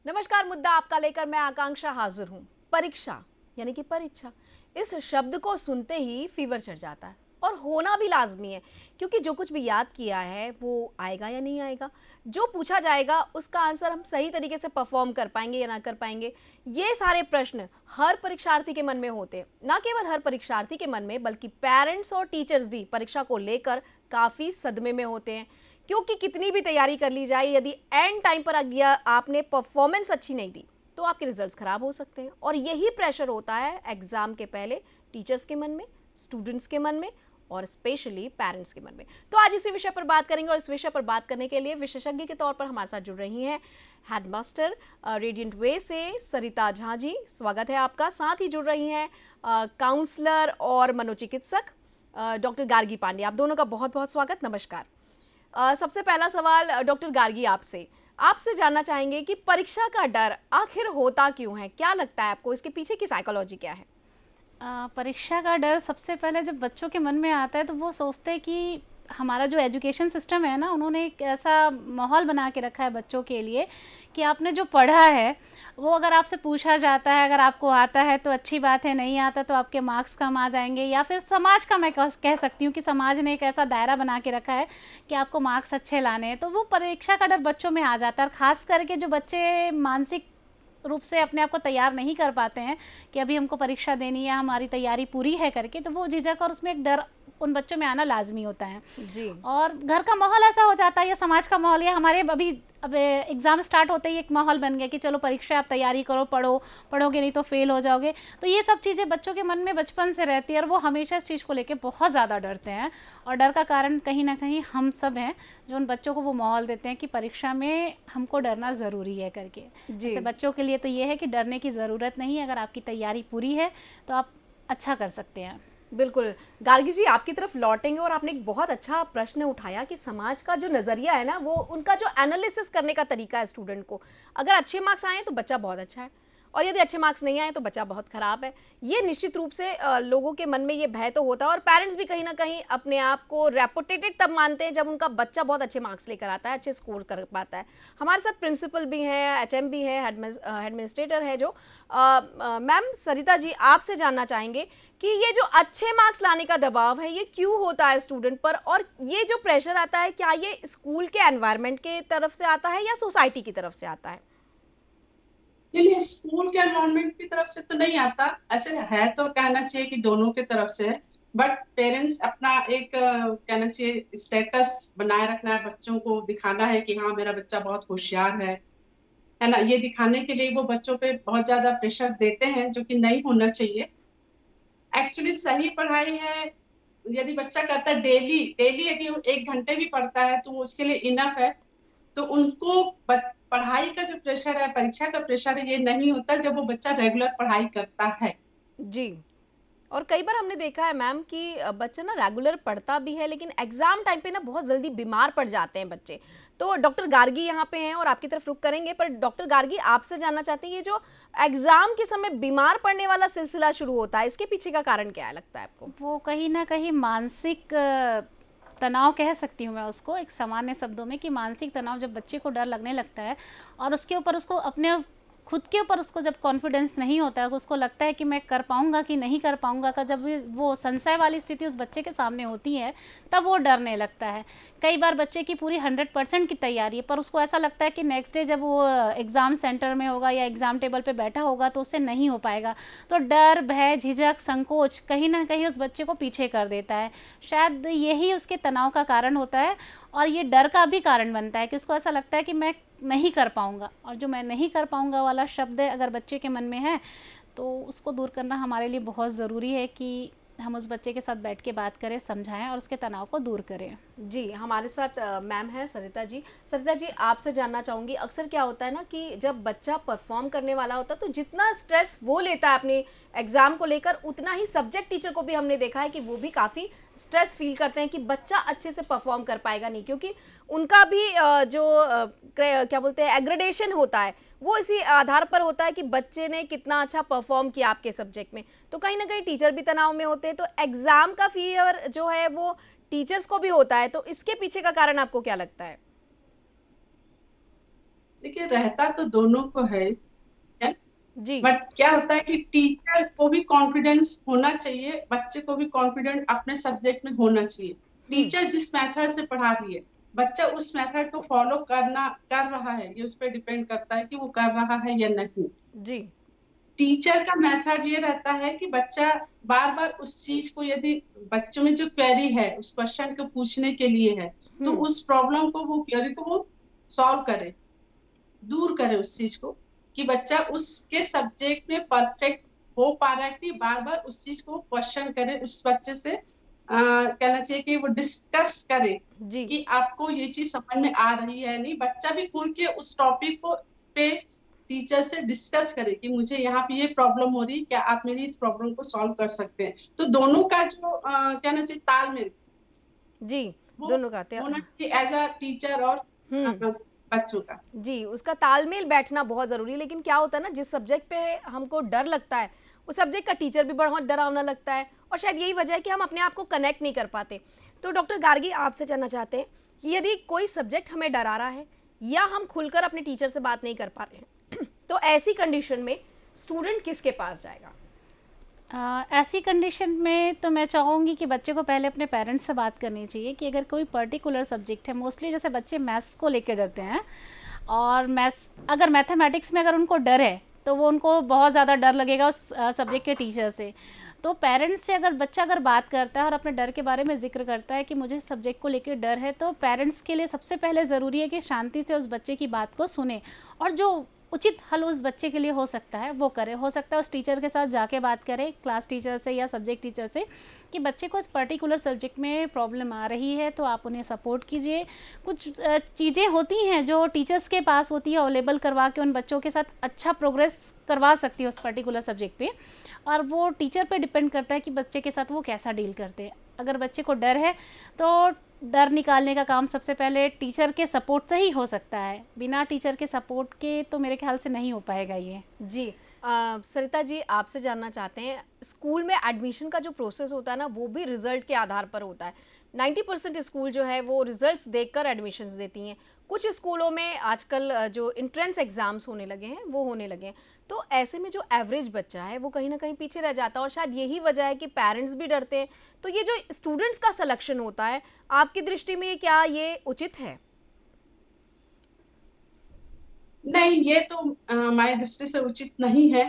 नमस्कार। मुद्दा आपका लेकर मैं आकांक्षा हाजिर हूँ। परीक्षा यानी कि परीक्षा, इस शब्द को सुनते ही फीवर चढ़ जाता है और होना भी लाजमी है, क्योंकि जो कुछ भी याद किया है वो आएगा या नहीं आएगा, जो पूछा जाएगा उसका आंसर हम सही तरीके से परफॉर्म कर पाएंगे या ना कर पाएंगे, ये सारे प्रश्न हर परीक्षार्थी के मन में होते हैं। ना केवल हर परीक्षार्थी के मन में, बल्कि पेरेंट्स और टीचर्स भी परीक्षा को लेकर काफ़ी सदमे में होते हैं, क्योंकि कितनी भी तैयारी कर ली जाए, यदि एंड टाइम पर आपने परफॉर्मेंस अच्छी नहीं दी तो आपके रिजल्ट्स खराब हो सकते हैं। और यही प्रेशर होता है एग्जाम के पहले टीचर्स के मन में, स्टूडेंट्स के मन में और स्पेशली पेरेंट्स के मन में। तो आज इसी विषय पर बात करेंगे और इस विषय पर बात करने के लिए विशेषज्ञ के तौर पर हमारे साथ जुड़ रही हैं हेडमास्टर रेडियंट वे से सरिता झा जी, स्वागत है आपका। साथ ही जुड़ रही हैं काउंसलर और मनोचिकित्सक डॉक्टर गार्गी पांडे, आप दोनों का बहुत बहुत स्वागत। नमस्कार। सबसे पहला सवाल डॉक्टर गार्गी आपसे जानना चाहेंगे कि परीक्षा का डर आखिर होता क्यों है? क्या लगता है आपको, इसके पीछे की साइकोलॉजी क्या है? परीक्षा का डर सबसे पहले जब बच्चों के मन में आता है तो वो सोचते हैं कि हमारा जो एजुकेशन सिस्टम है ना, उन्होंने एक ऐसा माहौल बना के रखा है बच्चों के लिए कि आपने जो पढ़ा है वो अगर आपसे पूछा जाता है, अगर आपको आता है तो अच्छी बात है, नहीं आता तो आपके मार्क्स कम आ जाएंगे। या फिर समाज का मैं कह सकती हूँ कि समाज ने एक ऐसा दायरा बना के रखा है कि आपको मार्क्स अच्छे लाने हैं, तो वो परीक्षा का डर बच्चों में आ जाता है। और ख़ास करके जो बच्चे मानसिक रूप से अपने आप को तैयार नहीं कर पाते हैं कि अभी हमको परीक्षा देनी है, हमारी तैयारी पूरी है करके, तो वो झिझक और उसमें एक डर उन बच्चों में आना लाजमी होता है। जी। और घर का माहौल ऐसा हो जाता है या समाज का माहौल, या हमारे अभी अब एग्ज़ाम स्टार्ट होते ही एक माहौल बन गया कि चलो परीक्षा आप तैयारी करो, पढ़ोगे नहीं तो फेल हो जाओगे। तो ये सब चीज़ें बच्चों के मन में बचपन से रहती है और वो हमेशा इस चीज़ को लेकर बहुत ज़्यादा डरते हैं। और डर का कारण कहीं ना कहीं हम सब हैं, जो उन बच्चों को वो माहौल देते हैं कि परीक्षा में हमको डरना ज़रूरी है करके। जैसे बच्चों के लिए तो ये है कि डरने की ज़रूरत नहीं है, अगर आपकी तैयारी पूरी है तो आप अच्छा कर सकते हैं। बिल्कुल। गार्गी जी, आपकी तरफ लौटेंगे और आपने एक बहुत अच्छा प्रश्न उठाया कि समाज का जो नज़रिया है ना, वो उनका जो एनालिसिस करने का तरीका है स्टूडेंट को, अगर अच्छे मार्क्स आए तो बच्चा बहुत अच्छा है और यदि अच्छे मार्क्स नहीं आए तो बच्चा बहुत खराब है। ये निश्चित रूप से लोगों के मन में ये भय तो होता है और पेरेंट्स भी कहीं ना कहीं अपने आप को रेपुटेटेड तब मानते हैं जब उनका बच्चा बहुत अच्छे मार्क्स लेकर आता है, अच्छे स्कोर कर पाता है। हमारे साथ प्रिंसिपल भी हैं, एचएम भी है, एडमिनिस्ट्रेटर है जो मैम सरिता जी, आपसे जानना चाहेंगे कि ये जो अच्छे मार्क्स लाने का दबाव है ये क्यों होता है स्टूडेंट पर, और ये जो प्रेशर आता है क्या ये स्कूल के एनवायरनमेंट के तरफ से आता है या सोसाइटी की तरफ से आता है? नहीं, स्कूल के एनवायरनमेंट की तरफ से तो नहीं आता। ऐसे है तो कहना चाहिए कि दोनों की तरफ से है। बट पेरेंट्स अपना एक कहना चाहिए स्टेटस बनाए रखना है, बच्चों को दिखाना है कि हाँ मेरा बच्चा बहुत होशियार है ना। ये दिखाने के लिए वो बच्चों पे बहुत ज्यादा प्रेशर देते हैं, जो कि नहीं होना चाहिए। एक्चुअली सही पढ़ाई है, यदि बच्चा करता है डेली डेली, यदि वो 1 घंटे भी पढ़ता है तो उसके लिए इनफ है। तो उनको पढ़ाई का जो प्रेशर है, परीक्षा का प्रेशर है, ये नहीं होता जब वो बच्चा रेगुलर पढ़ाई करता है। जी। और कई बार हमने देखा है मैम कि बच्चा ना रेगुलर पढ़ता भी है लेकिन एग्जाम टाइम पे ना बहुत जल्दी बीमार पड़ जाते हैं बच्चे। तो डॉक्टर गार्गी यहाँ पे हैं और आपकी तरफ रुख करेंगे, पर डॉक्टर गार्गी आपसे जानना चाहते हैं ये जो एग्जाम के समय बीमार पड़ने वाला सिलसिला शुरू होता है, इसके पीछे का कारण क्या है लगता है आपको? वो कहीं ना कहीं मानसिक तनाव कह सकती हूँ मैं उसको, एक सामान्य शब्दों में, कि मानसिक तनाव जब बच्चे को डर लगने लगता है और उसके ऊपर उसको अपने खुद के ऊपर उसको जब कॉन्फिडेंस नहीं होता है, उसको लगता है कि मैं कर पाऊंगा कि नहीं कर पाऊंगा का, जब वो संशय वाली स्थिति उस बच्चे के सामने होती है तब वो डरने लगता है। कई बार बच्चे की पूरी 100% की तैयारी है पर उसको ऐसा लगता है कि नेक्स्ट डे जब वो एग्ज़ाम सेंटर में होगा या एग्ज़ाम टेबल पे बैठा होगा तो उससे नहीं हो पाएगा। तो डर, भय, झिझक, संकोच कहीं ना कहीं उस बच्चे को पीछे कर देता है। शायद यही उसके तनाव का कारण होता है और ये डर का भी कारण बनता है कि उसको ऐसा लगता है कि मैं नहीं कर पाऊंगा। और जो मैं नहीं कर पाऊंगा वाला शब्द अगर बच्चे के मन में है तो उसको दूर करना हमारे लिए बहुत ज़रूरी है कि हम उस बच्चे के साथ बैठ के बात करें, समझाएं और उसके तनाव को दूर करें। जी, हमारे साथ मैम है सरिता जी। सरिता जी, आपसे जानना चाहूँगी, अक्सर क्या होता है ना कि जब बच्चा परफॉर्म करने वाला होता है तो जितना स्ट्रेस वो लेता है अपने एग्ज़ाम को लेकर, उतना ही सब्जेक्ट टीचर को भी हमने देखा है कि वो भी काफ़ी स्ट्रेस फील करते हैं कि बच्चा अच्छे से परफॉर्म कर पाएगा नहीं, क्योंकि उनका भी क्या बोलते हैं एग्रेडेशन होता है, वो इसी आधार पर होता है कि बच्चे ने कितना अच्छा परफॉर्म किया आपके सब्जेक्ट में। तो कहीं ना कहीं टीचर भी तनाव में होते हैं, तो एग्ज़ाम का फीवर जो है वो टीचर्स को भी होता है, तो इसके पीछे का कारण आपको क्या लगता है? देखिए रहता तो दोनों को है। जी। बट क्या होता है कि टीचर को भी कॉन्फिडेंस होना चाहिए, बच्चे को भी कॉन्फिडेंट अपने सब्जेक्ट में होना चाहिए। हम्म। टीचर जिस मेथड से पढ़ा रही है, बच्चा उस मेथड को फॉलो कर रहा है, ये उस पर डिपेंड करता है कि वो कर रहा है या नहीं। जी। टीचर का मेथड ये रहता है कि बच्चा बार बार उस चीज को, यदि बच्चों में जो क्वेरी है उस क्वेश्चन को पूछने के लिए है, तो हम्म। उस प्रॉब्लम को, वो क्वेरी को वो सॉल्व करे, दूर करे उस चीज को, कि बच्चा उसके सब्जेक्ट में परफेक्ट हो पा रहा है कि बार बार उस चीज को क्वेश्चन करे, उस बच्चे से कहना चाहिए कि वो डिस्कस करे जी। कि आपको ये चीज समझ में आ रही है नहीं। बच्चा भी खुल के उस टॉपिक को पे टीचर से डिस्कस करे कि मुझे यहाँ पे ये प्रॉब्लम हो रही है, क्या आप मेरी इस प्रॉब्लम को सॉल्व कर सकते हैं। तो दोनों का जो कहना चाहिए तालमेल, जी। वो दोनों का होना चाहिए एज अ टीचर और हम्म। बच्चों का। जी, उसका तालमेल बैठना बहुत ज़रूरी है, लेकिन क्या होता है ना, जिस सब्जेक्ट पे हमको डर लगता है, उस सब्जेक्ट का टीचर भी बहुत डरावना लगता है, और शायद यही वजह है कि हम अपने आप को कनेक्ट नहीं कर पाते। तो डॉक्टर गार्गी, आपसे जानना चाहते हैं कि यदि कोई सब्जेक्ट हमें डरा रहा है या हम खुलकर अपने टीचर से बात नहीं कर पा रहे हैं तो ऐसी कंडीशन में स्टूडेंट किसके पास जाएगा? ऐसी कंडीशन में तो मैं चाहूँगी कि बच्चे को पहले अपने पेरेंट्स से बात करनी चाहिए कि अगर कोई पर्टिकुलर सब्जेक्ट है, मोस्टली जैसे बच्चे मैथ्स को लेकर डरते हैं, और मैथ्स अगर मैथमेटिक्स में अगर उनको डर है तो वो उनको बहुत ज़्यादा डर लगेगा उस सब्जेक्ट के टीचर से। तो पेरेंट्स से अगर बच्चा अगर बात करता है और अपने डर के बारे में ज़िक्र करता है कि मुझे सब्जेक्ट को लेकर डर है, तो पेरेंट्स के लिए सबसे पहले ज़रूरी है कि शांति से उस बच्चे की बात को सुने, और जो उचित हल उस बच्चे के लिए हो सकता है वो करे। हो सकता है उस टीचर के साथ जाके बात करें, क्लास टीचर से या सब्जेक्ट टीचर से, कि बच्चे को इस पर्टिकुलर सब्जेक्ट में प्रॉब्लम आ रही है, तो आप उन्हें सपोर्ट कीजिए। कुछ चीज़ें होती हैं जो टीचर्स के पास होती है, अवेलेबल करवा के उन बच्चों के साथ अच्छा प्रोग्रेस करवा सकती है उस पर्टिकुलर सब्जेक्ट पे, और वो टीचर पे डिपेंड करता है कि बच्चे के साथ वो कैसा डील करते हैं। अगर बच्चे को डर है तो डर निकालने का काम सबसे पहले टीचर के सपोर्ट से ही हो सकता है, बिना टीचर के सपोर्ट के तो मेरे ख्याल से नहीं हो पाएगा ये। जी। सरिता जी, आपसे जानना चाहते हैं, स्कूल में एडमिशन का जो प्रोसेस होता है ना, वो भी रिजल्ट के आधार पर होता है। 90% स्कूल जो है वो रिजल्ट्स देखकर एडमिशन्स देती हैं। कुछ स्कूलों में आजकल जो इंट्रेंस एग्ज़ाम्स होने लगे हैं वो होने लगे हैं। तो ऐसे में जो एवरेज बच्चा है वो कहीं ना कहीं पीछे रह जाता है, और शायद यही वजह है कि पेरेंट्स भी डरते हैं। तो ये जो स्टूडेंट्स का सिलेक्शन होता है, आपकी दृष्टि में क्या ये उचित है? नहीं, ये तो हमारी दृष्टि से उचित नहीं है,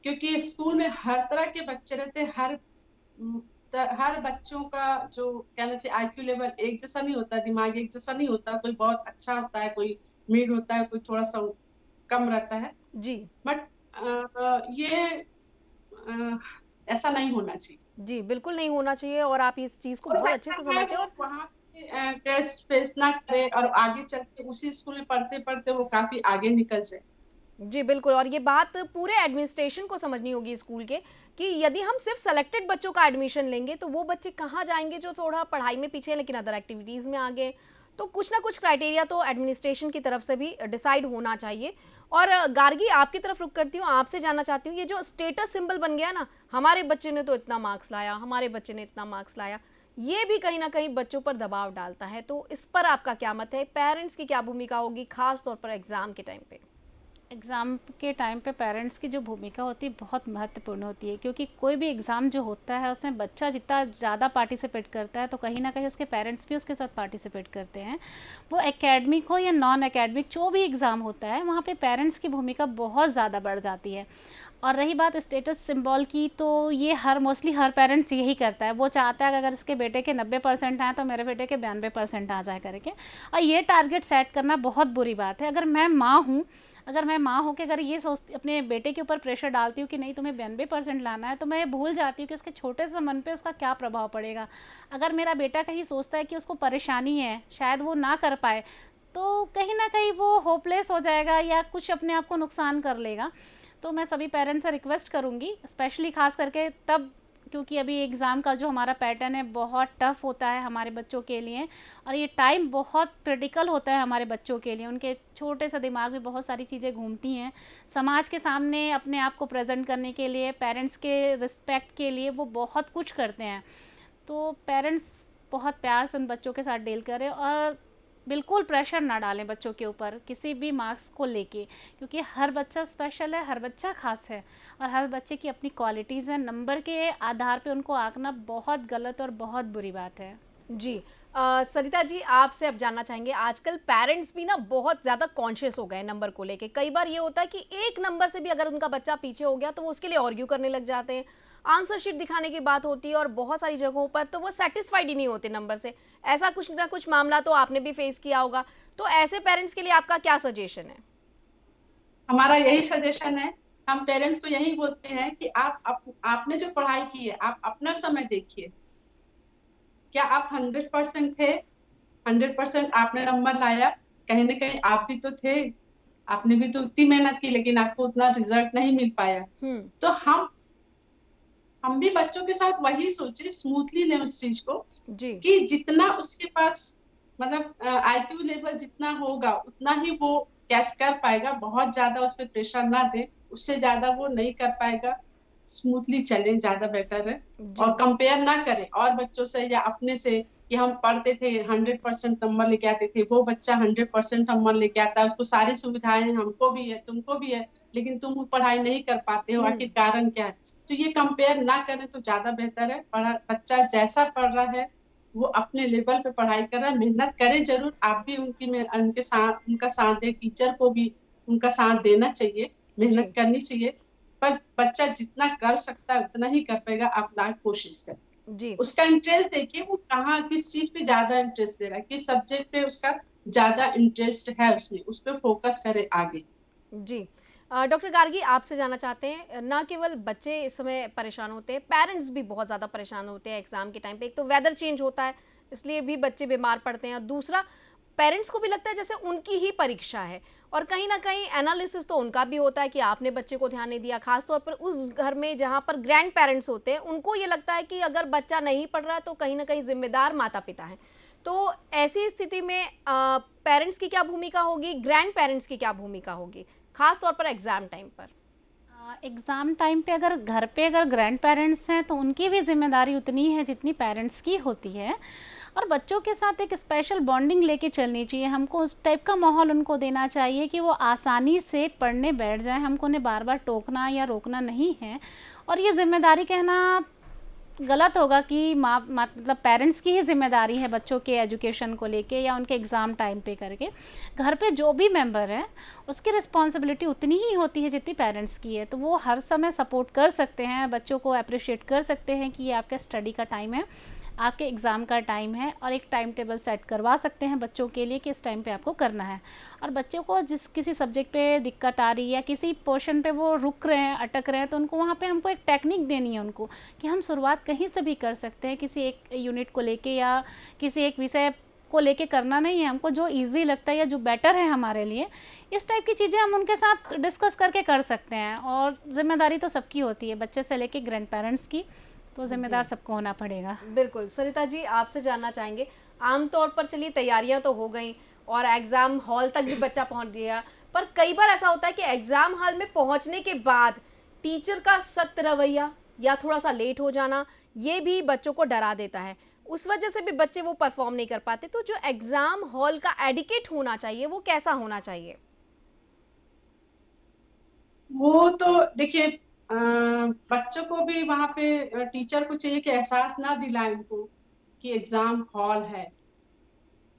क्योंकि स्कूल में हर तरह के बच्चे रहते हैं। उम, हर बच्चों का जो कहना चाहिए आईक्यू लेवल एक जैसा नहीं होता, दिमाग एक जैसा नहीं होता। कोई बहुत अच्छा होता है, कोई मिड होता है, कोई थोड़ा सा कम रहता है। जी। बट ये ऐसा नहीं होना चाहिए। जी, बिल्कुल नहीं होना चाहिए, और आप इस चीज़ को जो बहुत अच्छे बच्चा से है समझते हैं। वो और वहाँ पे टेस्ट फेस ना करे, और आगे चल के उसी स्कूल में पढ़ते पढ़ते वो काफी आगे निकल जाए। जी, बिल्कुल, और ये बात पूरे एडमिनिस्ट्रेशन को समझनी होगी स्कूल के, कि यदि हम सिर्फ सेलेक्टेड बच्चों का एडमिशन लेंगे तो वो बच्चे कहाँ जाएंगे जो थोड़ा पढ़ाई में पीछे हैं लेकिन अदर एक्टिविटीज़ में आगे हैं। तो कुछ ना कुछ क्राइटेरिया तो एडमिनिस्ट्रेशन की तरफ से भी डिसाइड होना चाहिए। और गार्गी, आपकी तरफ रुक करती हूँ, आपसे जानना चाहती हूँ, ये जो स्टेटस सिंबल बन गया ना, हमारे बच्चे ने तो इतना मार्क्स लाया, हमारे बच्चे ने इतना मार्क्स लाया, ये भी कहीं ना कहीं बच्चों पर दबाव डालता है। तो इस पर आपका क्या मत है? पेरेंट्स की क्या भूमिका होगी, खास तौर पर एग्जाम के टाइम पे? एग्ज़ाम के टाइम पे पेरेंट्स की जो भूमिका होती है बहुत महत्वपूर्ण होती है, क्योंकि कोई भी एग्ज़ाम जो होता है उसमें बच्चा जितना ज़्यादा पार्टिसिपेट करता है तो कहीं ना कहीं उसके पेरेंट्स भी उसके साथ पार्टिसिपेट करते हैं। वो एकेडमिक हो या नॉन एकेडमिक, जो भी एग्ज़ाम होता है वहाँ पे पेरेंट्स की भूमिका बहुत ज़्यादा बढ़ जाती है। और रही बात स्टेटस सिंबल की, तो ये मोस्टली हर पेरेंट्स यही करता है। वो चाहता है कि अगर इसके बेटे के 90% आए तो मेरे बेटे के 92% आ जाए करके, और ये टारगेट सेट करना बहुत बुरी बात है। अगर मैं माँ हूँ कि अगर ये सोचती, अपने बेटे के ऊपर प्रेशर डालती हूँ कि नहीं तुम्हें 92% लाना है, तो मैं भूल जाती हूँ कि उसके छोटे से मन पे उसका क्या प्रभाव पड़ेगा। अगर मेरा बेटा कहीं सोचता है कि उसको परेशानी है, शायद वो ना कर पाए, तो कहीं ना कहीं वो होपलेस हो जाएगा या कुछ अपने आप को नुकसान कर लेगा। तो मैं सभी पेरेंट्स से रिक्वेस्ट करूँगी, स्पेशली खास करके तब, क्योंकि अभी एग्ज़ाम का जो हमारा पैटर्न है बहुत टफ होता है हमारे बच्चों के लिए, और ये टाइम बहुत क्रिटिकल होता है हमारे बच्चों के लिए। उनके छोटे से दिमाग में बहुत सारी चीज़ें घूमती हैं। समाज के सामने अपने आप को प्रेजेंट करने के लिए, पेरेंट्स के रिस्पेक्ट के लिए वो बहुत कुछ करते हैं। तो पेरेंट्स बहुत प्यार से उन बच्चों के साथ डील करें, और बिल्कुल प्रेशर ना डालें बच्चों के ऊपर किसी भी मार्क्स को लेके, क्योंकि हर बच्चा स्पेशल है, हर बच्चा खास है और हर बच्चे की अपनी क्वालिटीज़ हैं। नंबर के आधार पे उनको आंकना बहुत गलत और बहुत बुरी बात है। जी। सरिता जी, आपसे अब जानना चाहेंगे, आजकल पेरेंट्स भी ना बहुत ज़्यादा कॉन्शियस हो गए हैं नंबर को लेके। कई बार ये होता है कि एक नंबर से भी अगर उनका बच्चा पीछे हो गया तो वो उसके लिए आर्ग्यू करने लग जाते हैं, आंसर शीट दिखाने की बात होती है और बहुत सारी जगहों पर तो वो सेटिस्फाइड ही नहीं होते नंबर से। ऐसा कुछ ना कुछ मामला तो आपने भी फेस किया होगा, तो ऐसे पेरेंट्स के लिए आपका क्या सजेशन है? हमारा यही सजेशन है, हम पेरेंट्स को यही बोलते हैं कि आपने जो पढ़ाई की है, आप अपना समय देखिए। क्या आप 100% थे? 100% आपने नंबर लाया? कहीं ना कहीं आप भी तो थे, आपने भी तो उतनी मेहनत की, लेकिन आपको उतना रिजल्ट नहीं मिल पाया। हम्म। तो हम भी बच्चों के साथ वही सोचे, स्मूथली लें उस चीज को, जी। कि जितना उसके पास मतलब आईक्यू लेवल जितना होगा उतना ही वो कैच कर पाएगा। बहुत ज्यादा उस पर प्रेशर ना दे, उससे ज्यादा वो नहीं कर पाएगा। स्मूथली चलें, ज्यादा बेटर है। जी। और कंपेयर ना करें और बच्चों से या अपने से, कि हम पढ़ते थे 100% नंबर लेके आते थे, वो बच्चा 100% नंबर लेके आता है, उसको सारी सुविधाएं हैं, हमको भी है, तुमको भी है, लेकिन तुम वो पढ़ाई नहीं कर पाते हो, आखिर कारण क्या है? तो ये कंपेयर ना करें तो ज्यादा बेहतर है। पढ़ा बच्चा जैसा पढ़ रहा है, वो अपने लेवल पे पढ़ाई कर रहा है, मेहनत करे जरूर। आप भी उनके साथ उनका साथ दें, टीचर को भी उनका साथ देना चाहिए, जी। मेहनत करनी चाहिए। पर बच्चा जितना कर सकता है उतना ही कर पाएगा, आप लाख कोशिश करें। जी। उसका इंटरेस्ट देखिए, वो कहाँ किस चीज पे ज्यादा इंटरेस्ट दे रहा है, किस सब्जेक्ट पे उसका ज्यादा इंटरेस्ट है, उसमें उस पर फोकस करे आगे। जी। डॉक्टर गार्गी, आपसे जानना चाहते हैं, ना केवल बच्चे इस समय परेशान होते हैं, पेरेंट्स भी बहुत ज़्यादा परेशान होते हैं एग्ज़ाम के टाइम पे। एक तो वेदर चेंज होता है, इसलिए भी बच्चे बीमार पड़ते हैं, और दूसरा पेरेंट्स को भी लगता है जैसे उनकी ही परीक्षा है, और कहीं ना कहीं एनालिसिस तो उनका भी होता है कि आपने बच्चे को ध्यान नहीं दिया। खासतौर पर उस घर में जहाँ पर ग्रैंड पेरेंट्स होते हैं, उनको ये लगता है कि अगर बच्चा नहीं पढ़ रहा है तो कहीं ना कहीं जिम्मेदार माता पिता हैं। तो ऐसी स्थिति में पेरेंट्स की क्या भूमिका होगी, ग्रैंड पेरेंट्स की क्या भूमिका होगी, खास तौर पर एग्जाम टाइम पर? एग्ज़ाम टाइम पे अगर घर पे अगर ग्रैंड पेरेंट्स हैं तो उनकी भी जिम्मेदारी उतनी है जितनी पेरेंट्स की होती है, और बच्चों के साथ एक स्पेशल बॉन्डिंग लेके चलनी चाहिए। हमको उस टाइप का माहौल उनको देना चाहिए कि वो आसानी से पढ़ने बैठ जाएं। हमको उन्हें बार बार टोकना या रोकना नहीं है। और ये जिम्मेदारी कहना गलत होगा कि मतलब पेरेंट्स की ही जिम्मेदारी है बच्चों के एजुकेशन को लेके या उनके एग्ज़ाम टाइम पे करके। घर पे जो भी मेंबर है उसकी रिस्पॉन्सिबिलिटी उतनी ही होती है जितनी पेरेंट्स की है। तो वो हर समय सपोर्ट कर सकते हैं, बच्चों को अप्रिशिएट कर सकते हैं कि ये आपका स्टडी का टाइम है, आपके एग्ज़ाम का टाइम है, और एक टाइम टेबल सेट करवा सकते हैं बच्चों के लिए कि इस टाइम पे आपको करना है। और बच्चों को जिस किसी सब्जेक्ट पे दिक्कत आ रही है या किसी पोर्शन पे वो रुक रहे हैं, अटक रहे हैं, तो उनको वहाँ पे हमको एक टेक्निक देनी है उनको, कि हम शुरुआत कहीं से भी कर सकते हैं, किसी एक यूनिट को लेके या किसी एक विषय को लेके करना नहीं है। हमको जो ईजी लगता है या जो बेटर है हमारे लिए, इस टाइप की चीज़ें हम उनके साथ डिस्कस करके कर सकते हैं। और जिम्मेदारी तो सबकी होती है, बच्चे से लेके ग्रैंड पेरेंट्स की, तो जिम्मेदार सबको होना पड़ेगा। बिल्कुल। सरिता जी, आपसे जानना चाहेंगे, आमतौर पर चलिए तैयारियां तो हो गई और एग्ज़ाम हॉल तक भी बच्चा पहुंच गया, पर कई बार ऐसा होता है कि एग्ज़ाम हॉल में पहुंचने के बाद टीचर का सख्त रवैया या थोड़ा सा लेट हो जाना, ये भी बच्चों को डरा देता है। उस वजह से भी बच्चे वो परफॉर्म नहीं कर पाते। तो जो एग्ज़ाम हॉल का एडिकेट होना चाहिए वो कैसा होना चाहिए? वो तो देखिए, बच्चों को भी वहां पे टीचर को चाहिए कि एहसास ना दिलाए उनको कि एग्जाम हॉल है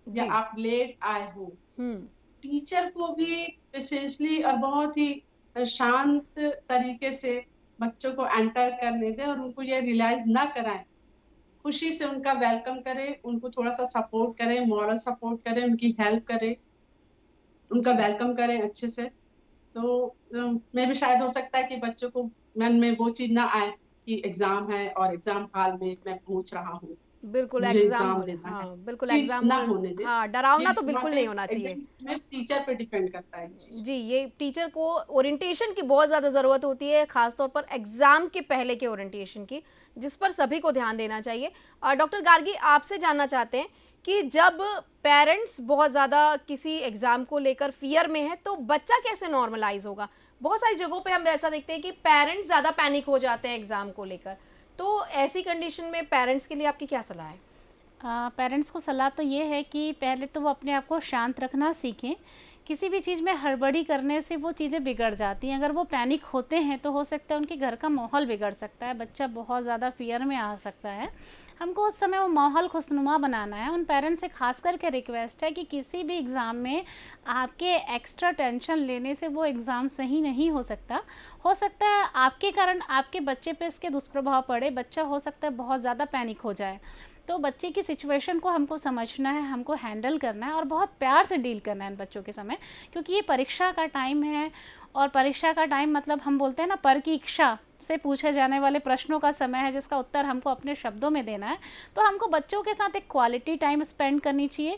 या जी। आप लेट आए हो। हम्म। टीचर को भी पेशेंसली और बहुत ही शांत तरीके से बच्चों को एंटर करने दें और उनको ये रियलाइज ना कराएं। खुशी से उनका वेलकम करें, उनको थोड़ा सा सपोर्ट करें, मॉरल सपोर्ट करें, उनकी हेल्प करें, उनका जी। वेलकम करें अच्छे से। तो मैं भी शायद हो सकता है कि बच्चों को मन में वो चीज ना आए कि एग्जाम है और एग्जाम हॉल में मैं पहुंच रहा हूँ, बिल्कुल मुझे एग्ज़ाम एग्जाम हॉल, देना है। हाँ बिल्कुल चीज एग्ज़ाम ना हॉल। होने दे। हाँ, ये डरावना तो वहाँ बिल्कुल पे नहीं होना चाहिए। एकदम में टीचर पे डिपेंड करता है ये चीज। जी, ये टीचर को ओरिएंटेशन की बहुत ज़्यादा ज़रूरत होती है, खासतौर पर एग्ज़ाम के पहले के ओरिएंटेशन की, जिस पर सभी को ध्यान देना चाहिए। डॉक्टर गार्गी, आपसे जानना चाहते हैं कि जब पेरेंट्स बहुत ज़्यादा किसी एग्ज़ाम को लेकर फियर में है तो बच्चा कैसे नॉर्मलाइज होगा? बहुत सारी जगहों पे हम ऐसा देखते हैं कि पेरेंट्स ज़्यादा पैनिक हो जाते हैं एग्ज़ाम को लेकर, तो ऐसी कंडीशन में पेरेंट्स के लिए आपकी क्या सलाह है? पेरेंट्स को सलाह तो ये है कि पहले तो वो अपने आप को शांत रखना सीखें। किसी भी चीज़ में हड़बड़ी करने से वो चीज़ें बिगड़ जाती हैं। अगर वो पैनिक होते हैं तो हो सकता है उनके घर का माहौल बिगड़ सकता है, बच्चा बहुत ज़्यादा फ़ियर में आ सकता है। हमको उस समय वो माहौल खुशनुमा बनाना है। उन पेरेंट्स से खास करके रिक्वेस्ट है कि किसी भी एग्ज़ाम में आपके एक्स्ट्रा टेंशन लेने से वो एग्ज़ाम सही नहीं हो सकता। हो सकता है आपके कारण आपके बच्चे पे इसके दुष्प्रभाव पड़े, बच्चा हो सकता है बहुत ज़्यादा पैनिक हो जाए। तो बच्चे की सिचुएशन को हमको समझना है, हमको हैंडल करना है और बहुत प्यार से डील करना है इन बच्चों के समय, क्योंकि ये परीक्षा का टाइम है। और परीक्षा का टाइम मतलब हम बोलते हैं ना, पर की इच्छा से पूछे जाने वाले प्रश्नों का समय है, जिसका उत्तर हमको अपने शब्दों में देना है। तो हमको बच्चों के साथ एक क्वालिटी टाइम स्पेंड करनी चाहिए,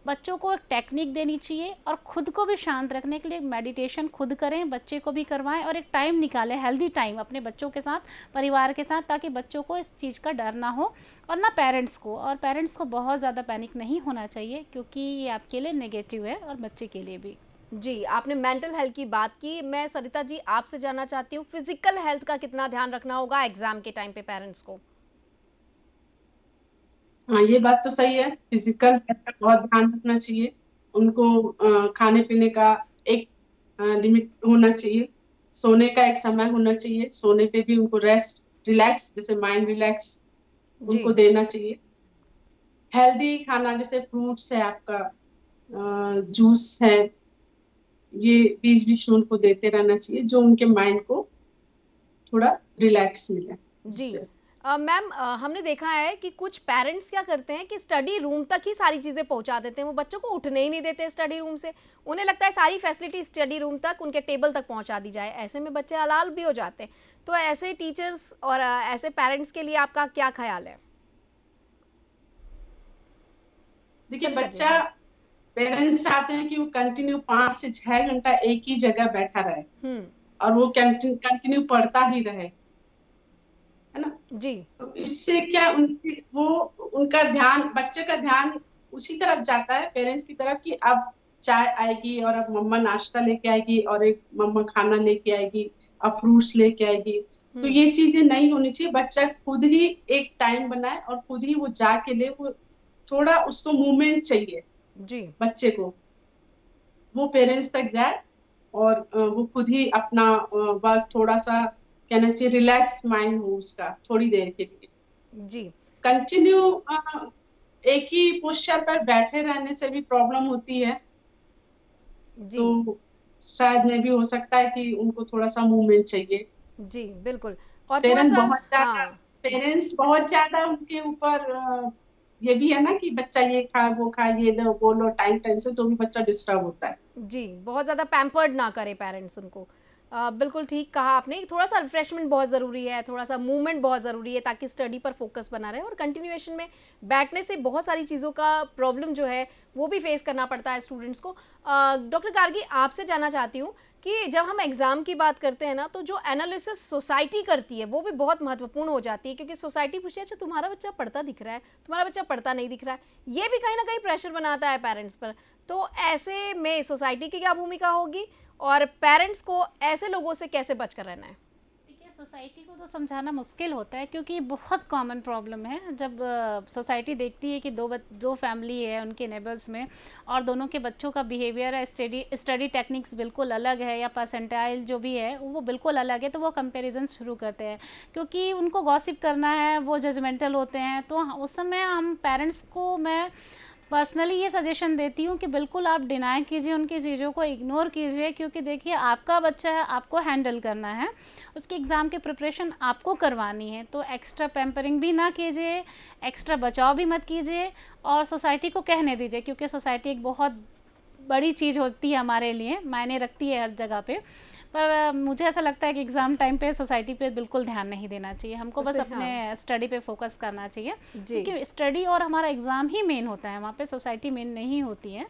बच्चों को एक टेक्निक देनी चाहिए और खुद को भी शांत रखने के लिए मेडिटेशन खुद करें, बच्चे को भी करवाएं और एक टाइम निकालें, हेल्दी टाइम अपने बच्चों के साथ, परिवार के साथ, ताकि बच्चों को इस चीज़ का डर ना हो और ना पेरेंट्स को। और पेरेंट्स को बहुत ज़्यादा पैनिक नहीं होना चाहिए, क्योंकि ये आपके लिए नेगेटिव है और बच्चे के लिए भी। जी, आपने मेंटल हेल्थ की बात की। मैं सरिता जी आपसे जानना चाहती हूँ, फिजिकल हेल्थ का कितना ध्यान रखना होगा एग्जाम के टाइम पे पेरेंट्स को? हाँ, ये बात तो सही है। फिजिकल हेल्थ का बहुत ध्यान रखना चाहिए। उनको खाने पीने का एक लिमिट होना चाहिए। सोने का एक समय होना चाहिए। सोने पे भी उनको रेस्ट, रिलैक्स, जैसे माइंड रिलैक्स जी उनको देना चाहिए। हेल्दी खाना जैसे फ्रूट्स है आपका, जूस है, ये बीच बीच में उनको देते रहना चाहिए, जो उनके माइंड को थोड़ा रिलैक्स मिले जी। जिससे। मैम, हमने देखा है कि कुछ पेरेंट्स क्या करते हैं कि स्टडी रूम तक ही सारी चीज़ें पहुंचा देते हैं, वो बच्चों को उठने ही नहीं देते स्टडी रूम से। उन्हें लगता है सारी फैसिलिटी स्टडी रूम तक, उनके टेबल तक पहुंचा दी जाए। ऐसे में बच्चे हलाल भी हो जाते हैं। तो ऐसे टीचर्स और ऐसे पेरेंट्स के लिए आपका क्या ख्याल है? देखिए, सरिता जी, बच्चा, हाँ। पेरेंट्स चाहते हैं कि वो कंटिन्यू 5 से 6 घंटा एक ही जगह बैठा रहे हम्म। और वो कंटिन्यू पढ़ता ही रहे, है ना। जी तो इससे क्या उनकी वो उनका ध्यान, बच्चे का ध्यान उसी तरफ जाता है, पेरेंट्स की तरफ, कि अब चाय आएगी और अब मम्मा नाश्ता लेके आएगी और एक मम्मा खाना लेके आएगी, अब फ्रूट्स लेके आएगी। तो हम्म। ये चीजें नहीं होनी चाहिए। बच्चा खुद ही एक टाइम बनाए और खुद ही वो जाके ले। वो थोड़ा उसको मूवमेंट चाहिए जी बच्चे को, वो पेरेंट्स तक जाए और वो खुद ही अपना वर्क, थोड़ा सा कहना चाहिए रिलैक्स माइंड हो उसका थोड़ी देर के लिए। जी कंटिन्यू एक ही पोस्चर पर बैठे रहने से भी प्रॉब्लम होती है। जी तो शायद में भी हो सकता है कि उनको थोड़ा सा मूवमेंट चाहिए। जी बिल्कुल। और थोड़ा पेरेंट्स सा, बहुत ज्यादा हाँ। पेरेंट्स बहुत ज्यादा उनके ऊपर ये भी है ना कि बच्चा ये खा वो खा, ये लो वो लो टाइम टाइम से, तो भी बच्चा डिस्टर्ब होता है। जी, बहुत ज़्यादा पैम्पर्ड ना करें पेरेंट्स उनको। बिल्कुल ठीक कहा आपने, थोड़ा सा रिफ्रेशमेंट बहुत ज़रूरी है, थोड़ा सा मूवमेंट बहुत ज़रूरी है, ताकि स्टडी पर फोकस बना रहे। और कंटिन्यूएशन में बैठने से बहुत सारी चीज़ों का प्रॉब्लम जो है वो भी फेस करना पड़ता है स्टूडेंट्स को। डॉक्टर गार्गी, आपसे जानना चाहती हूँ कि जब हम एग्ज़ाम की बात करते हैं ना, तो जो एनालिसिस सोसाइटी करती है वो भी बहुत महत्वपूर्ण हो जाती है, क्योंकि सोसाइटी पूछती है अच्छा तुम्हारा बच्चा पढ़ता दिख रहा है, तुम्हारा बच्चा पढ़ता नहीं दिख रहा है। ये भी कहीं ना कहीं प्रेशर बनाता है पेरेंट्स पर। तो ऐसे में सोसाइटी की क्या भूमिका होगी और पेरेंट्स को ऐसे लोगों से कैसे बचकर रहना है? देखिए, सोसाइटी को तो समझाना मुश्किल होता है, क्योंकि बहुत कॉमन प्रॉब्लम है। जब सोसाइटी देखती है कि दो फैमिली है उनके नेबर्स में और दोनों के बच्चों का बिहेवियर है, स्टडी टेक्निक्स बिल्कुल अलग है या परसेंटाइल जो भी है वो बिल्कुल अलग है, तो वो कंपैरिजन शुरू करते हैं, क्योंकि उनको गॉसिप करना है, वो जजमेंटल होते हैं। तो उस समय हम पेरेंट्स को, मैं पर्सनली ये सजेशन देती हूँ कि बिल्कुल आप डिनाई कीजिए, उनकी चीज़ों को इग्नोर कीजिए, क्योंकि देखिए आपका बच्चा है, आपको हैंडल करना है, उसकी एग्ज़ाम की प्रिपरेशन आपको करवानी है। तो एक्स्ट्रा पैम्परिंग भी ना कीजिए, एक्स्ट्रा बचाव भी मत कीजिए और सोसाइटी को कहने दीजिए, क्योंकि सोसाइटी एक बहुत बड़ी चीज़ होती है हमारे लिए, मायने रखती है हर जगह पे। पर मुझे ऐसा लगता है कि एग्ज़ाम टाइम पे सोसाइटी पे बिल्कुल ध्यान नहीं देना चाहिए, हमको बस उससे, अपने हाँ। स्टडी पे फोकस करना चाहिए, जी क्योंकि स्टडी और हमारा एग्ज़ाम ही मेन होता है, वहाँ पे सोसाइटी मेन नहीं होती है।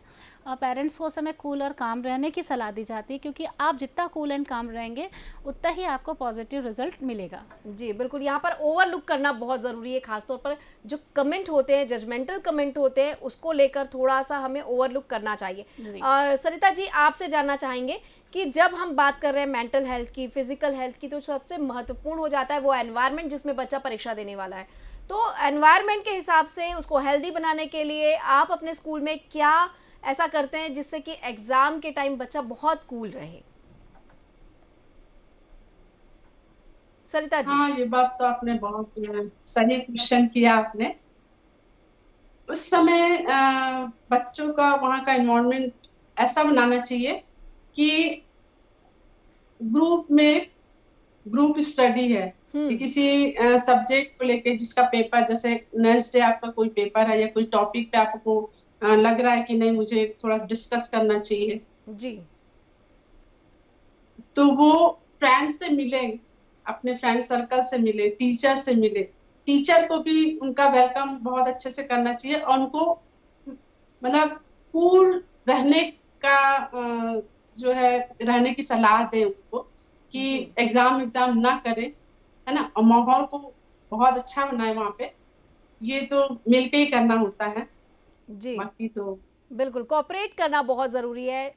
और पेरेंट्स को उस समय कूल और काम रहने की सलाह दी जाती है, क्योंकि आप जितना कूल एंड काम रहेंगे उतना ही आपको पॉजिटिव रिजल्ट मिलेगा। जी बिल्कुल, यहाँ पर ओवरलुक करना बहुत ज़रूरी है। खासतौर पर जो कमेंट होते हैं, जजमेंटल कमेंट होते हैं, उसको लेकर थोड़ा सा हमें ओवरलुक करना चाहिए। जी। सरिता जी, आपसे जानना चाहेंगे कि जब हम बात कर रहे हैं मेंटल हेल्थ की, फिजिकल हेल्थ की, तो सबसे महत्वपूर्ण हो जाता है वो एनवायरनमेंट जिसमें बच्चा परीक्षा देने वाला है। तो एनवायरनमेंट के हिसाब से उसको हेल्दी बनाने के लिए आप अपने स्कूल में क्या ऐसा करते हैं जिससे कि एग्ज़ाम के टाइम बच्चा बहुत कूल रहे? सरिता जी। हाँ, ये बात तो आपने बहुत सही क्वेश्चन किया आपने। उस समय बच्चों का वहाँ का एनवायरनमेंट ऐसा बनाना चाहिए कि ग्रुप में ग्रुप स्टडी है कि किसी सब्जेक्ट को लेके जिसका पेपर, जैसे नेक्स्ट डे आपका कोई पेपर है या कोई टॉपिक पे आपको लग रहा है कि नहीं मुझे थोड़ा डिस्कस करना चाहिए, जी। तो वो फ्रेंड से मिले, अपने फ्रेंड सर्कल से मिले, टीचर से मिले। टीचर को भी उनका वेलकम बहुत अच्छे से करना चाहिए और उनको मतलब कूल रहने का जो है रहने की सलाह दे उनको कि जी। एग्जाम ना करें, है ना, और माहौल को बहुत अच्छा बनाए वहाँ पे। ये तो मिलके ही करना होता है, जी। बाकी तो बिल्कुल, कोऑपरेट करना बहुत ज़रूरी है,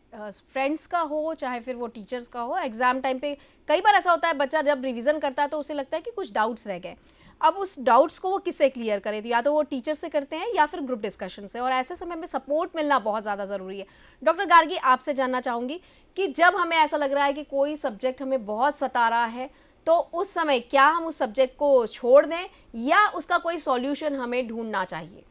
फ्रेंड्स का हो चाहे फिर वो टीचर्स का हो। एग्ज़ाम टाइम पे कई बार ऐसा होता है बच्चा जब रिवीजन करता है तो उसे लगता है कि कुछ डाउट्स रह गए। अब उस डाउट्स को वो किससे क्लियर करे, तो या तो वो टीचर से करते हैं या फिर ग्रुप डिस्कशन से, और ऐसे समय में सपोर्ट मिलना बहुत ज़्यादा ज़रूरी है। डॉक्टर गार्गी, आपसे जानना चाहूँगी कि जब हमें ऐसा लग रहा है कि कोई सब्जेक्ट हमें बहुत सता रहा है, तो उस समय क्या हम उस सब्जेक्ट को छोड़ दें या उसका कोई सॉल्यूशन हमें ढूँढना चाहिए?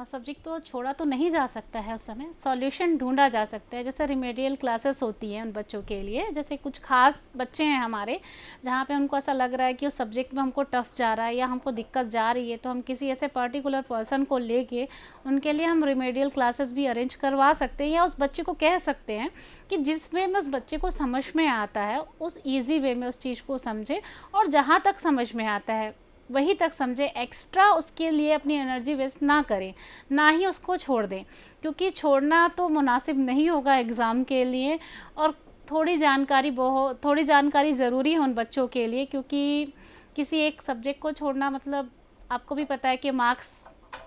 सब्जेक्ट तो छोड़ा तो नहीं जा सकता है, उस समय सॉल्यूशन ढूंढा जा सकता है। जैसे रिमेडियल क्लासेस होती हैं उन बच्चों के लिए, जैसे कुछ खास बच्चे हैं हमारे जहाँ पे उनको ऐसा लग रहा है कि उस सब्जेक्ट में हमको टफ जा रहा है या हमको दिक्कत जा रही है, तो हम किसी ऐसे पर्टिकुलर पर्सन को लेके उनके लिए हम रिमेडियल क्लासेस भी अरेंज करवा सकते हैं, या उस बच्चे को कह सकते हैं कि जिस वे में उस बच्चे को समझ में आता है उस ईजी वे में उस चीज़ को समझे, और जहाँ तक समझ में आता है वही तक समझे, एक्स्ट्रा उसके लिए अपनी एनर्जी वेस्ट ना करें, ना ही उसको छोड़ दें, क्योंकि छोड़ना तो मुनासिब नहीं होगा एग्ज़ाम के लिए। और थोड़ी जानकारी ज़रूरी है उन बच्चों के लिए, क्योंकि किसी एक सब्जेक्ट को छोड़ना मतलब आपको भी पता है कि मार्क्स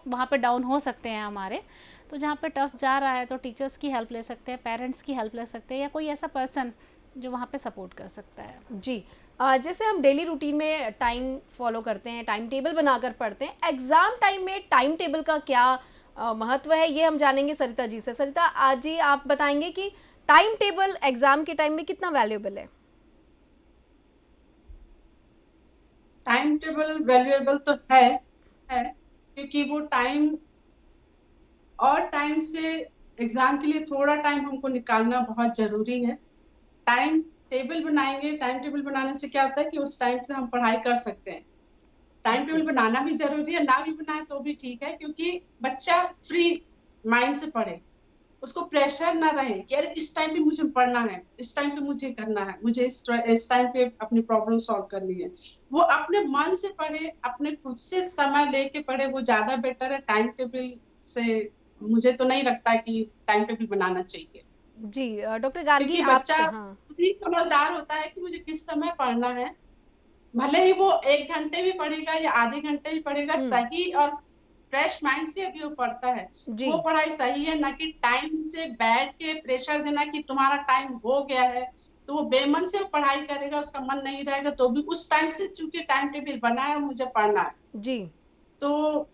वहाँ पे डाउन हो सकते हैं हमारे। तो जहाँ पे टफ जा रहा है तो टीचर्स की हेल्प ले सकते हैं, पेरेंट्स की हेल्प ले सकते हैं, या कोई ऐसा पर्सन जो वहाँ पे सपोर्ट कर सकता है। जी। जैसे हम डेली रूटीन में टाइम फॉलो करते हैं, टाइम टेबल बनाकर पढ़ते हैं, एग्ज़ाम टाइम में टाइम टेबल का क्या महत्व है, ये हम जानेंगे सरिता जी से। सरिता, आज जी आप बताएंगे कि टाइम टेबल एग्ज़ाम के टाइम में कितना वैल्यूएबल है? टाइम टेबल वैल्यूएबल तो है, क्योंकि वो टाइम और टाइम से एग्जाम के लिए थोड़ा टाइम हमको निकालना बहुत जरूरी है। टाइम टेबल बनाएंगे, टाइम टेबल बनाने से क्या होता है कि उस टाइम से हम पढ़ाई कर सकते हैं। टाइम टेबल जी। बनाना भी जरूरी है, ना भी बनाए तो भी ठीक है, क्योंकि बच्चा फ्री माइंड से पढ़े, उसको प्रेशर ना रहे कि अरे इस टाइम पे मुझे पढ़ना है, इस टाइम पे मुझे करना है, मुझे इस टाइम पे अपनी प्रॉब्लम सॉल्व करनी है। वो अपने मन से पढ़े, अपने खुद से समय लेके पढ़े, वो ज्यादा बेटर है टाइम टेबल से। मुझे तो नहीं लगता कि टाइम टेबल बनाना चाहिए, जी। डॉक्टर गार्गी, क्योंकि आप, बच्चा हाँ। खुद ही समझदार होता है कि मुझे किस समय पढ़ना है। भले ही वो 1 घंटे भी पढ़ेगा या आधे घंटे भी पढ़ेगा, हम्म। सही और फ्रेश माइंड से अभी वो पढ़ता है, जी। वो पढ़ाई सही है। ना कि टाइम से बैठ के प्रेशर देना कि तुम्हारा टाइम हो गया है, तो वो बेमन से वो पढ़ाई करेगा, उसका मन नहीं रहेगा, तो भी उस टाइम से चूंकि टाइम टेबल बना है मुझे पढ़ना है, जी। तो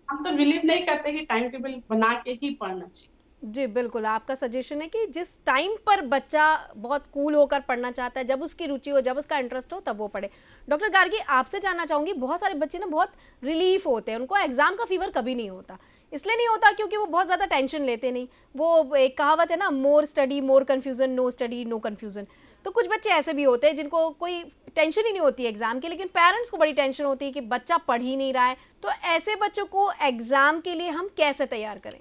हम तो बिलीव नहीं करते कि टाइम टेबल बना के ही पढ़ना चाहिए। जी, बिल्कुल, आपका सजेशन है कि जिस टाइम पर बच्चा बहुत कूल होकर पढ़ना चाहता है, जब उसकी रुचि हो, जब उसका इंटरेस्ट हो, तब वो पढ़े। डॉक्टर गार्गी, आपसे जानना चाहूँगी, बहुत सारे बच्चे ना बहुत रिलीफ होते हैं, उनको एग्ज़ाम का फ़ीवर कभी नहीं होता। इसलिए नहीं होता क्योंकि वो बहुत ज़्यादा टेंशन लेते नहीं। वो एक कहावत है ना, more study more confusion, no study no confusion. तो कुछ बच्चे ऐसे भी होते हैं जिनको कोई टेंशन ही नहीं होती है एग्ज़ाम की, लेकिन पेरेंट्स को बड़ी टेंशन होती है कि बच्चा पढ़ ही नहीं रहा है। तो ऐसे बच्चों को एग्ज़ाम के लिए हम कैसे तैयार करें?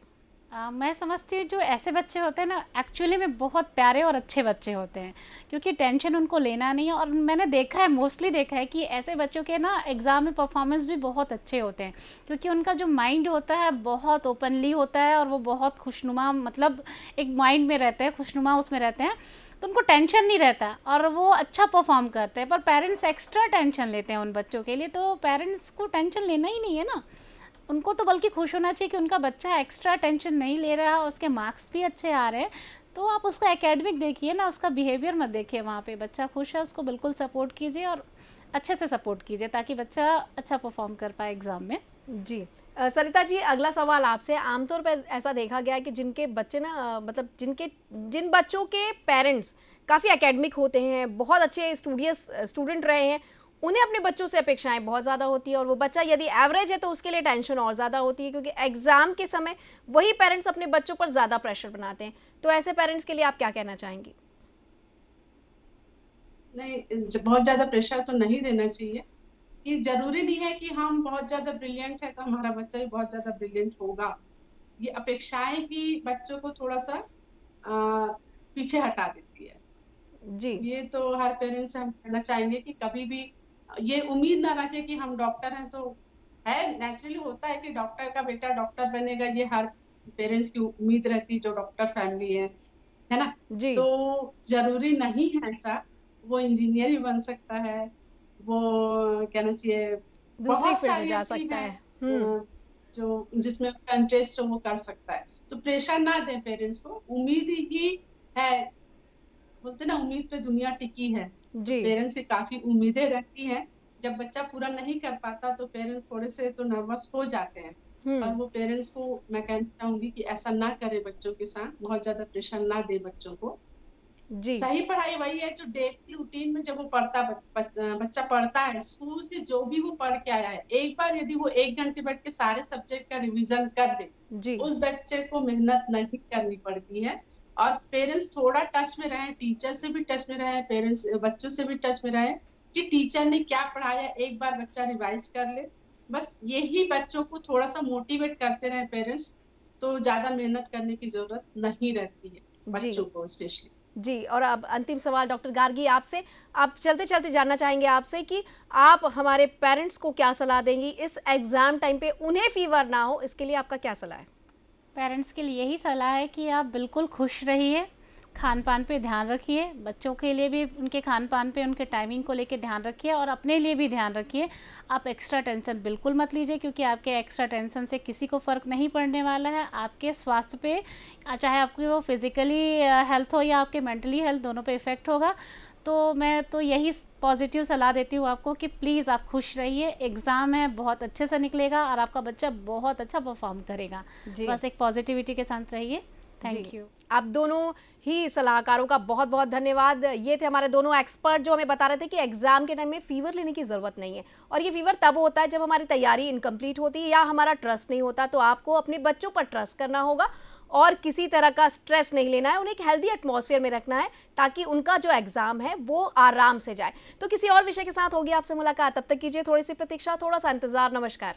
मैं समझती हूँ जो ऐसे बच्चे होते हैं ना, एक्चुअली में बहुत प्यारे और अच्छे बच्चे होते हैं, क्योंकि टेंशन उनको लेना नहीं है। और मैंने देखा है, मोस्टली देखा है कि ऐसे बच्चों के ना एग्ज़ाम में परफॉर्मेंस भी बहुत अच्छे होते हैं, क्योंकि उनका जो माइंड होता है बहुत ओपनली होता है और वो बहुत खुशनुमा, मतलब एक माइंड में रहते हैं, खुशनुमा उसमें रहते हैं, तो उनको टेंशन नहीं रहता और वो अच्छा परफॉर्म करते हैं। पर पेरेंट्स एक्स्ट्रा टेंशन लेते हैं उन बच्चों के लिए, तो पेरेंट्स को टेंशन लेना ही नहीं है ना, उनको तो बल्कि खुश होना चाहिए कि उनका बच्चा एक्स्ट्रा टेंशन नहीं ले रहा और उसके मार्क्स भी अच्छे आ रहे हैं। तो आप उसका एकेडमिक देखिए ना, उसका बिहेवियर मत देखिए, वहाँ पे बच्चा खुश है उसको बिल्कुल सपोर्ट कीजिए और अच्छे से सपोर्ट कीजिए ताकि बच्चा अच्छा परफॉर्म कर पाए एग्ज़ाम में। जी। सरिता जी, अगला सवाल आपसे। आमतौर पर ऐसा देखा गया है कि जिनके बच्चे ना मतलब जिन बच्चों के पेरेंट्स काफ़ी एकेडमिक होते हैं, बहुत अच्छे स्टूडेंट रहे हैं, उन्हें अपने बच्चों से अपेक्षाएं बहुत ज़्यादा होती है, और वो बच्चा यदि एवरेज है तो उसके लिए टेंशन और ज़्यादा होती है, क्योंकि एग्ज़ाम के समय वही पेरेंट्स अपने बच्चों पर ज़्यादा प्रेशर बनाते हैं। तो ऐसे पेरेंट्स के लिए आप क्या कहना चाहेंगी? नहीं, बहुत ज्यादा प्रेशर तो नहीं देना चाहिए, कि जरूरी नहीं है कि हम बहुत ज्यादा ब्रिलियंट है तो हमारा बच्चा भी बहुत ज्यादा ब्रिलियंट होगा। ये अपेक्षाएं ही बच्चों को थोड़ा सा पीछे हटा देती है। जी। ये तो हर पेरेंट्स से हम कहना चाहेंगे कि कभी भी ये उम्मीद ना रखे कि हम डॉक्टर हैं, तो है नेचुरली होता है कि डॉक्टर का बेटा डॉक्टर बनेगा, ये हर पेरेंट्स की उम्मीद रहती है जो डॉक्टर फैमिली है ना। जी। तो जरूरी नहीं है ऐसा, वो इंजीनियर भी बन सकता है, वो कहना चाहिए दूसरी बहुत फील्ड में सारी जा ऐसी सकता हैं है। हम्म। जो जिसमें उसका इंटरेस्ट हो वो कर सकता है। तो प्रेशर ना दें पेरेंट्स को, उम्मीद ही है, बोलते ना उम्मीद पे दुनिया टिकी है। तो जी। पेरेंट्स से काफी उम्मीदें रहती हैं, जब बच्चा पूरा नहीं कर पाता तो पेरेंट्स थोड़े से तो नर्वस हो जाते हैं। और हम्म। वो पेरेंट्स को मैं कहना चाहूंगी कि ऐसा ना करे, बच्चों के साथ बहुत ज्यादा प्रेशर ना दे बच्चों को। जी। सही पढ़ाई वही है जो डेली रूटीन में जब वो पढ़ता बच्चा पढ़ता है, स्कूल से जो भी वो पढ़ के आया है, एक बार यदि वो 1 घंटे बैठ के सारे सब्जेक्ट का रिवीजन कर दे, जी। उस बच्चे को मेहनत नहीं करनी पड़ती है। और पेरेंट्स थोड़ा टच में रहे, टीचर से भी टच में रहे, पेरेंट्स बच्चों से भी टच में रहे, कि टीचर ने क्या पढ़ाया एक बार बच्चा रिवाइज कर ले। बस यही बच्चों को थोड़ा सा मोटिवेट करते रहे पेरेंट्स, तो ज्यादा मेहनत करने की जरूरत नहीं रहती है जी। बच्चों को स्पेशली। जी, और अब अंतिम सवाल डॉक्टर गार्गी आपसे। आप चलते-चलते जानना चाहेंगे आपसे कि आप हमारे पेरेंट्स को क्या सलाह देंगी इस एग्ज़ाम टाइम पे उन्हें फ़ीवर ना हो, इसके लिए आपका क्या सलाह है? पेरेंट्स के लिए यही सलाह है कि आप बिल्कुल खुश रहिए, खान पान पे ध्यान रखिए, बच्चों के लिए भी उनके खान पान पे उनके टाइमिंग को लेके ध्यान रखिए और अपने लिए भी ध्यान रखिए। आप एक्स्ट्रा टेंशन बिल्कुल मत लीजिए, क्योंकि आपके एक्स्ट्रा टेंशन से किसी को फ़र्क नहीं पड़ने वाला है। आपके स्वास्थ्य पे चाहे आपकी वो फिज़िकली हेल्थ हो या आपके मेंटली हेल्थ, दोनों पे इफ़ेक्ट होगा। तो मैं तो यही पॉजिटिव सलाह देती हूँ आपको कि प्लीज़ आप खुश रहिए, एग्ज़ाम है बहुत अच्छे से निकलेगा और आपका बच्चा बहुत अच्छा परफॉर्म करेगा। जी। बस एक पॉजिटिविटी के साथ रहिए। थैंक जी। यू। आप दोनों ही सलाहकारों का बहुत-बहुत धन्यवाद। ये थे हमारे दोनों एक्सपर्ट जो हमें बता रहे थे कि एग्ज़ाम के टाइम में फ़ीवर लेने की ज़रूरत नहीं है, और ये फ़ीवर तब होता है जब हमारी तैयारी इनकम्प्लीट होती है या हमारा ट्रस्ट नहीं होता। तो आपको अपने बच्चों पर ट्रस्ट करना होगा और किसी तरह का स्ट्रेस नहीं लेना है, उन्हें एक हेल्दी एटमॉस्फेयर में रखना है ताकि उनका जो एग्ज़ाम है वो आराम से जाए। तो किसी और विषय के साथ होगी आपसे मुलाकात, तब तक कीजिए थोड़ी सी प्रतीक्षा, थोड़ा सा इंतज़ार। नमस्कार।